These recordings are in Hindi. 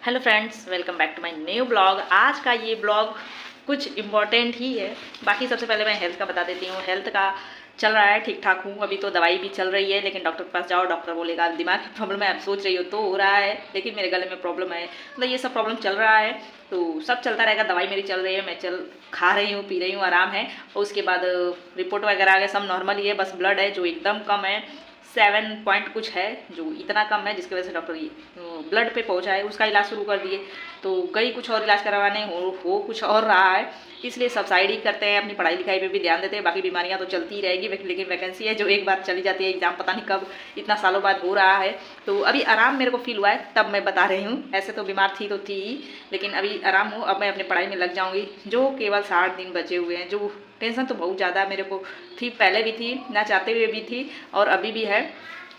Hello friends, welcome back to my new blog. आज का ये ब्लॉग कुछ इम्पॉर्टेंट ही है। बाकी सबसे पहले मैं हेल्थ का बता देती हूँ। हेल्थ का चल रहा है, ठीक ठाक हूँ। अभी तो दवाई भी चल रही है, लेकिन डॉक्टर के पास जाओ, डॉक्टर बोलेगा दिमाग की प्रॉब्लम है। आप सोच रही हो तो हो रहा है, लेकिन मेरे गले में प्रॉब्लम है, मतलब ये सब प्रॉब्लम चल रहा है। तो सब चलता रहेगा। दवाई मेरी चल रही है, मैं खा रही हूँ, पी रही हूँ, आराम है। और उसके बाद रिपोर्ट वगैरह आ गया, सब नॉर्मल ही है। बस ब्लड है जो एकदम कम है, 7 पॉइंट कुछ है, जो इतना कम है जिसकी वजह से डॉक्टर ये ब्लड पे पहुंचा है। उसका इलाज शुरू कर दिए। तो गई कुछ और इलाज करवाने, हो कुछ और रहा है। इसलिए सब साइड ही करते हैं, अपनी पढ़ाई लिखाई पे भी ध्यान देते हैं। बाकी बीमारियां तो चलती ही रहेगी, लेकिन वैकेंसी है जो एक बार चली जाती है। एग्जाम पता नहीं कब, इतना सालों बाद हो रहा है। तो अभी आराम मेरे को फील हुआ है, तब मैं बता रही हूँ। ऐसे तो बीमार थी तो थी ही, लेकिन अभी आराम हूँ। अब मैं अपनी पढ़ाई में लग जाऊँगी। जो केवल 60 दिन बचे हुए हैं, जो टेंशन तो बहुत ज़्यादा मेरे को थी, पहले भी थी, ना चाहते हुए भी थी, और अभी भी है।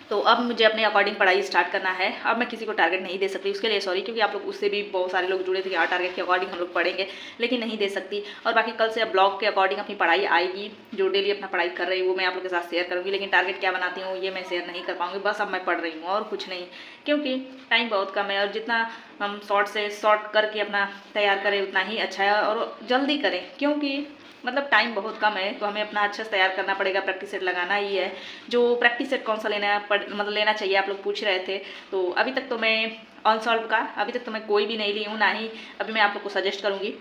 तो अब मुझे अपने अकॉर्डिंग पढ़ाई स्टार्ट करना है। अब मैं किसी को टारगेट नहीं दे सकती, उसके लिए सॉरी, क्योंकि आप लोग उससे भी बहुत सारे लोग जुड़े थे कि टारगेट के अकॉर्डिंग हम लोग पढ़ेंगे, लेकिन नहीं दे सकती। और बाकी कल से अब ब्लॉग के अकॉर्डिंग अपनी पढ़ाई आएगी। जो डेली अपना पढ़ाई कर रही हूँ वो मैं आप लोग के साथ शेयर करूँगी, लेकिन टारगेट क्या बनाती हूँ ये मैं शेयर नहीं कर पाऊँगी। बस अब मैं पढ़ रही हूँ और कुछ नहीं, क्योंकि टाइम बहुत कम है। और जितना हम शॉर्ट से शॉर्ट करके अपना तैयार करें उतना ही अच्छा है, और जल्दी करें, क्योंकि मतलब टाइम बहुत कम है। तो हमें अपना अच्छे से तैयार करना पड़ेगा। प्रैक्टिस सेट लगाना ही है। जो प्रैक्टिस सेट कौन सा मतलब लेना चाहिए, आप लोग पूछ रहे थे। तो अभी तक तो मैं ऑनसॉल्व का अभी तक तो मैं कोई भी नहीं ली हूँ, ना ही अभी मैं आप लोग को सजेस्ट करूँगी।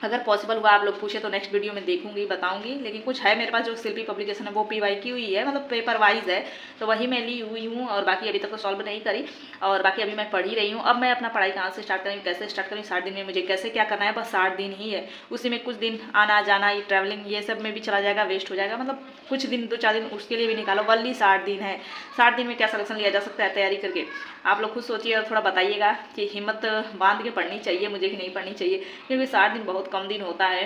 अगर पॉसिबल हुआ आप लोग पूछे तो नेक्स्ट वीडियो में देखूंगी, बताऊंगी। लेकिन कुछ है मेरे पास जो शिल्पी पब्लिकेशन है, वो PYQ ही है, मतलब पेपर वाइज है, तो वही मैं ली हुई हूँ। और बाकी अभी तक तो सॉल्व नहीं करी, और बाकी अभी मैं पढ़ ही रही हूँ। अब मैं अपना पढ़ाई कहाँ से स्टार्ट करूँ, कैसे स्टार्ट करूँ, 60 दिन में मुझे कैसे क्या करना है। बस 60 दिन ही है, उसी में कुछ दिन आना जाना, ये ट्रैवलिंग, ये सब में भी चला जाएगा, वेस्ट हो जाएगा। मतलब कुछ दिन, 2-4 दिन उसके लिए भी निकालो। वल्ली 60 दिन है। 60 दिन में क्या सलेक्शन लिया जा सकता है तैयारी करके, आप लोग खुद सोचिए और थोड़ा बताइएगा कि हिम्मत बांध के पढ़नी चाहिए मुझे कि नहीं पढ़नी चाहिए, क्योंकि 60 दिन बहुत कम दिन होता है।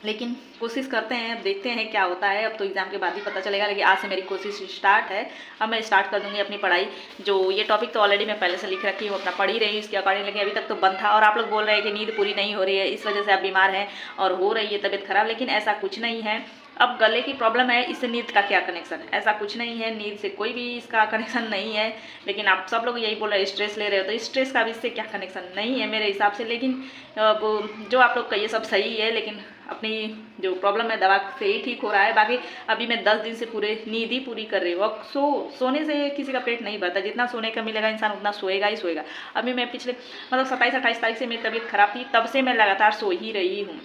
लेकिन कोशिश करते हैं, अब देखते हैं क्या होता है। अब तो एग्ज़ाम के बाद ही पता चलेगा, लेकिन आज से मेरी कोशिश स्टार्ट है। अब मैं स्टार्ट कर दूंगी अपनी पढ़ाई। जो ये टॉपिक तो ऑलरेडी मैं पहले से लिख रखी हूँ, अपना पढ़ ही रही हूँ इसके अकॉर्डिंग, लेकिन अभी तक तो बंद था। और आप लोग बोल रहे हैं कि नींद पूरी नहीं हो रही है, इस वजह से आप बीमार हैं और हो रही है तबीयत खराब, लेकिन ऐसा कुछ नहीं है। अब गले की प्रॉब्लम है, इससे नींद का क्या कनेक्शन है? ऐसा कुछ नहीं है, नींद से कोई भी इसका कनेक्शन नहीं है। लेकिन आप सब लोग यही बोल रहे हैं स्ट्रेस ले रहे हो, तो स्ट्रेस का भी इससे क्या कनेक्शन नहीं है मेरे हिसाब से। लेकिन अब जो आप लोग का ये सब सही है, लेकिन अपनी जो प्रॉब्लम है दवा से ही ठीक हो रहा है। बाकी अभी मैं 10 दिन से पूरे नींद ही पूरी कर रही हूँ। अब सोने से किसी का पेट नहीं भरता, जितना सोने का मिलेगा इंसान उतना सोएगा ही सोएगा। अभी मैं पिछले मतलब 27-28 तारीख से मेरी तबीयत खराब थी, तब से मैं लगातार सो ही रही हूँ।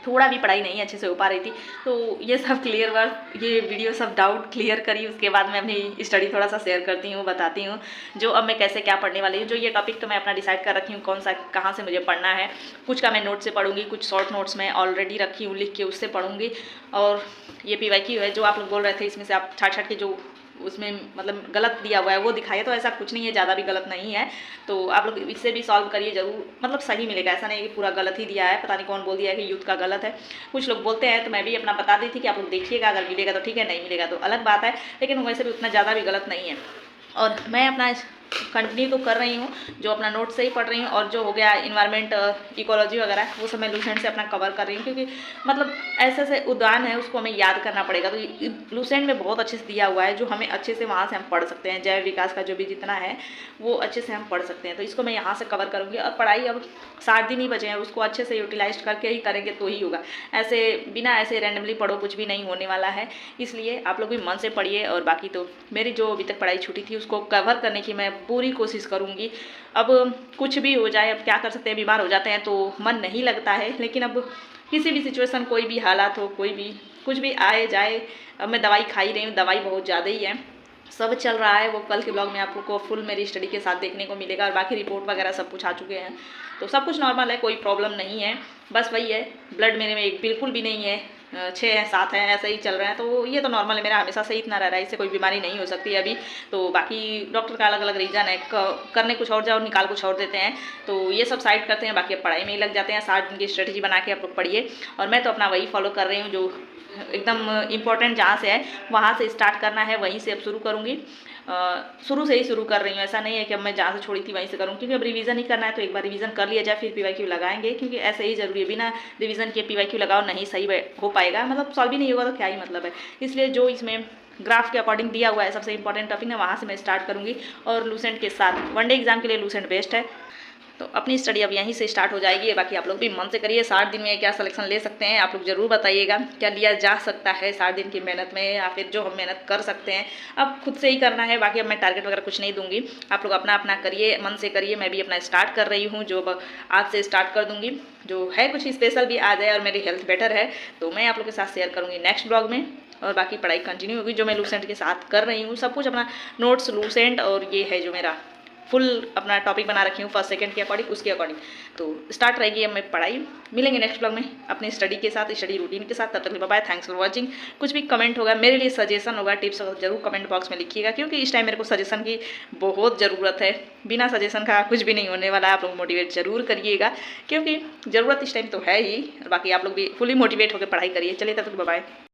थोड़ा भी पढ़ाई नहीं अच्छे से हो पा रही थी। तो ये सब क्लियर वर्क, ये वीडियो सब डाउट क्लियर करी, उसके बाद मैं अपनी स्टडी थोड़ा सा शेयर करती हूँ, बताती हूँ जो अब मैं कैसे क्या पढ़ने वाली हूँ। जो ये टॉपिक तो मैं अपना डिसाइड कर रखी हूँ कौन सा कहाँ से मुझे पढ़ना है। कुछ का मैं नोट से पढ़ूंगी, कुछ शॉर्ट नोट्स में ऑलरेडी रखी हूँ लिख के, उससे पढ़ूंगी। और ये PYQ है जो आप लोग बोल रहे थे, इसमें से आप छाट के जो उसमें मतलब गलत दिया हुआ है वो दिखाइए, तो ऐसा कुछ नहीं है, ज़्यादा भी गलत नहीं है। तो आप लोग इससे भी सॉल्व करिए जरूर, मतलब सही मिलेगा। ऐसा नहीं है कि पूरा गलत ही दिया है, पता नहीं कौन बोल दिया है कि यूथ का गलत है। कुछ लोग बोलते हैं, तो मैं भी अपना बता दी थी कि आप लोग देखिएगा, अगर मिलेगा तो ठीक है, नहीं मिलेगा तो अलग बात है। लेकिन वैसे भी उतना ज़्यादा भी गलत नहीं है। और मैं अपना कंटिन्यू तो कर रही हूँ, जो अपना नोट से ही पढ़ रही हूँ। और जो हो गया इन्वायरमेंट, इकोलॉजी वगैरह, वो सब मैं लूसेंट से अपना कवर कर रही हूँ, क्योंकि मतलब ऐसे ऐसे उद्यान है उसको हमें याद करना पड़ेगा। तो लूसेंट में बहुत अच्छे से दिया हुआ है, जो हमें अच्छे से वहाँ से हम पढ़ सकते हैं। जैव विकास का जो भी जितना है वो अच्छे से हम पढ़ सकते हैं। तो इसको मैं यहाँ से कवर करूँगी। और पढ़ाई अब 60 दिन ही बचे हैं, उसको अच्छे से यूटिलाइज करके ही करेंगे तो ही होगा। ऐसे बिना ऐसे रैंडमली पढ़ो कुछ भी नहीं होने वाला है। इसलिए आप लोग भी मन से पढ़िए। और बाकी तो मेरी जो अभी तक पढ़ाई छूटी थी उसको कवर करने की मैं पूरी कोशिश करूँगी। अब कुछ भी हो जाए, अब क्या कर सकते हैं, बीमार हो जाते हैं तो मन नहीं लगता है। लेकिन अब किसी भी सिचुएशन, कोई भी हालात हो, कोई भी कुछ भी आए जाए, अब मैं दवाई खा ही रही हूँ, दवाई बहुत ज़्यादा ही है, सब चल रहा है। वो कल के ब्लॉग में आप लोग को फुल मेरी स्टडी के साथ देखने को मिलेगा। और बाकी रिपोर्ट वगैरह सब कुछ आ चुके हैं, तो सब कुछ नॉर्मल है, कोई प्रॉब्लम नहीं है। बस वही है, ब्लड मेरे में बिल्कुल भी नहीं है, 6 है 7 है, ऐसे ही चल रहे हैं। तो ये तो नॉर्मल है, मेरा हमेशा से इतना रह रहा है, इससे कोई बीमारी नहीं हो सकती अभी। तो बाकी डॉक्टर का अलग अलग रीज़न है, करने कुछ और जाओ, निकाल कुछ और देते हैं। तो ये सब साइड करते हैं, बाकी अब पढ़ाई में ही लग जाते हैं। 60 दिन की स्ट्रेटजी बना के आप लोग पढ़िए। और मैं तो अपना वही फॉलो कर रही हूँ, जो एकदम इम्पोर्टेंट जहाँ से है वहाँ से स्टार्ट करना है, वहीं से अब शुरू करूँगी। शुरू से ही शुरू कर रही हूँ, ऐसा नहीं है कि अब मैं जहाँ से छोड़ी थी वहीं से करूँ, क्योंकि अब रिवीजन ही करना है। तो एक बार रिवीजन कर लिया जाए, फिर PYQ लगाएंगे, क्योंकि ऐसे ही जरूरी है। बिना रिवीजन के PYQ लगाओ नहीं सही हो पाएगा, मतलब सॉल्व ही नहीं होगा तो क्या ही मतलब है। इसलिए जो इसमें ग्राफ के अकॉर्डिंग दिया हुआ है सबसे इंपॉर्टेंट टॉपिक है, वहाँ से मैं स्टार्ट करूँगी। और लूसेंट के साथ वनडे एग्जाम के लिए लूसेंट बेस्ट है। तो अपनी स्टडी अब यहीं से स्टार्ट हो जाएगी। बाकी आप लोग भी मन से करिए। 60 दिन में क्या सिलेक्शन ले सकते हैं आप लोग ज़रूर बताइएगा, क्या लिया जा सकता है 60 दिन की मेहनत में, या फिर जो हम मेहनत कर सकते हैं अब खुद से ही करना है। बाकी अब मैं टारगेट वगैरह कुछ नहीं दूंगी, आप लोग अपना अपना करिए, मन से करिए। मैं भी अपना स्टार्ट कर रही हूँ, जो आज से स्टार्ट कर दूँगी। जो है कुछ स्पेशल भी आ जाए और मेरी हेल्थ बेटर है तो मैं आप लोग के साथ शेयर करूँगी नेक्स्ट ब्लॉग में। और बाकी पढ़ाई कंटिन्यू होगी, जो मैं लूसेंट के साथ कर रही हूँ सब कुछ अपना नोट्स लूसेंट, और ये है जो मेरा फुल अपना टॉपिक बना रखी हूँ फर्स्ट सेकंड के अकॉर्डिंग, उसके अकॉर्डिंग तो स्टार्ट रहेगी अब मैं पढ़ाई। मिलेंगे नेक्स्ट ब्लॉग में अपनी स्टडी के साथ, स्टडी रूटीन के साथ। तब तक बाय, थैंक्स फॉर वॉचिंग। कुछ भी कमेंट होगा मेरे लिए, सजेशन होगा, टिप्स होगा, जरूर कमेंट बॉक्स में लिखिएगा, क्योंकि इस टाइम मेरे को सजेशन की बहुत ज़रूरत है। बिना सजेशन का कुछ भी नहीं होने वाला है। आप लोग मोटिवेट जरूर करिएगा, क्योंकि ज़रूरत इस टाइम तो है ही। बाकी आप लोग भी फुली मोटिवेट होकर पढ़ाई करिए। चलिए तब तक बाय।